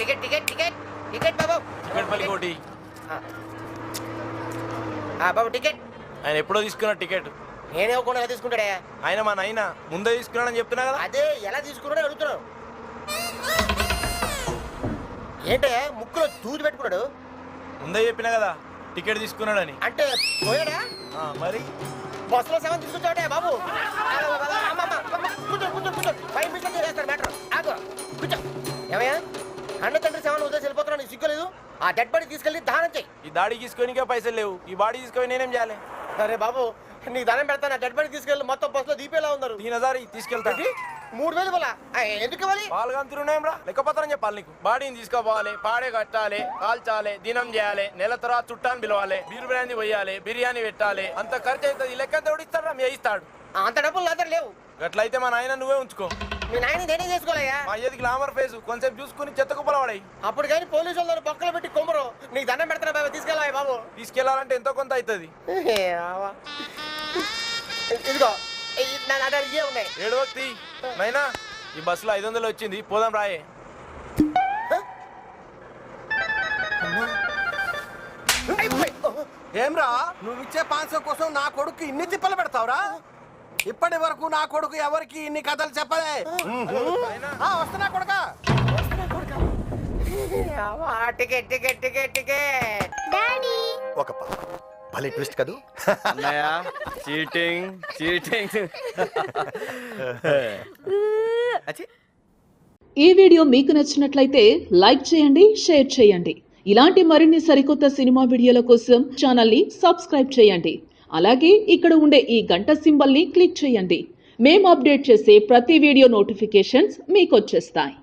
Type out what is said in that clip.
Ticket ticket ticket ticket బాబు. Ticket పల్లి కోటి. బాబు ticket. ఆయన ఎప్పుడో తీసుకున్న టికెట్. నేనే ఒక తీసుకుంటాడే. ఆయన మా నాయన ముందే తీసుకున్నాడని చెప్తున్నా కదా. అదే ఎలా తీసుకున్నాడో అడుగుతున్నాను. ఏంటే ముక్కులో దూది పెట్టుకున్నాడు? ముందే చెప్పినా కదా టికెట్ తీసుకున్నాడని. అంటే పోయాడా? మరి బస్సులో సెవెన్ తీసుకొచ్చాడే బాబు. కూర్చో కూర్చో కూర్చో. 5 నిమిషాలు చేస్తారు మ్యాటర్. ఆగు కూర్చో. ఏమయ్యా అన్న తండ్రి సెవెన్ ఉదయం వెళ్ళిపోతున్నాను, నీకు సిగ్గులేదు? ఆ డెడ్ బాడీ తీసుకెళ్ళి దానం చెయ్యి. ఈ దాడి తీసుకోనికే పైసలు లేవు, ఈ బాడీ తీసుకొని నేనేం చేయాలి? అరే బాబు నీకు దానం పెడతాను, ఆ డెడ్ బాడీ తీసుకెళ్ళి మొత్తం బస్సులో దీపేలా ఉన్నారు. 3000 తీసుకెళ్తా. 3000 పోలా? ఎందుకు ఇవ్వాలి? పాల్గొంటున్నాయంరా లెక్కపత్రం చెప్పాలి నీకు. బాడీని తీసుకోపోవాలి, పాడే కట్టాలి, కాల్చాలి, దినం చేయాలి, నెల తర్వాత చుట్టాన్ని పిలవాలి, బీరు బ్రాంది పోయాలి, బిర్యానీ పెట్టాలి, అంత ఖర్చు అవుతుంది. ఈ లెక్క తోడిస్తారా మీ ఇస్తాడు. అంత డబ్బులు నా దగ్గర లేవు. అట్లయితే మా నాయన నువ్వే ఉంచుకో. మీ నాయన నేనే చేసుకోవాలయ్యా. మా అయ్యది గ్లామర్ ఫేస్ కొంచెం చూసుకుని చెత్తకు పొలవాడాయి. అప్పుడు కానీ పోలీసు వాళ్ళు పక్కన పెట్టి కొమ్మరు. నీకు దండం పెడతాను బాబా, తీసుకెళ్ళా బాబు. తీసుకెళ్లాలంటే ఎంతో కొంత అవుతుంది. ఇదిగో నా దగ్గర ఇవే ఉన్నాయి. 7 వ్యక్తి నైనా ఈ బస్సులో 500 వచ్చింది, పోదాం రాయే. ఏమ్రా నువ్వు ఇచ్చే 500 కోసం నా కొడుకు ఇన్ని తిప్పలు పెడతావురా? ఇప్పటి వరకు నా కొడుకు ఎవరికి ఇన్ని కథలు చెప్పలే. వస్తున్నా కొడుక. Ticket ticket ticket ticket. ఒక భలే ట్విస్ట్ కదూ. అన్నయ్య చీటింగ్ చీటింగ్. ఈ వీడియో మీకు నచ్చినట్లయితే లైక్ చేయండి, షేర్ చేయండి. ఇలాంటి మరిన్ని సరికొత్త సినిమా వీడియోల కోసం ఛానల్ని సబ్స్క్రైబ్ చేయండి. అలాగే ఇక్కడ ఉండే ఈ గంట సింబల్ని క్లిక్ చేయండి. మేము అప్డేట్ చేసే ప్రతి వీడియో నోటిఫికేషన్స్ మీకు వచ్చేస్తాయి.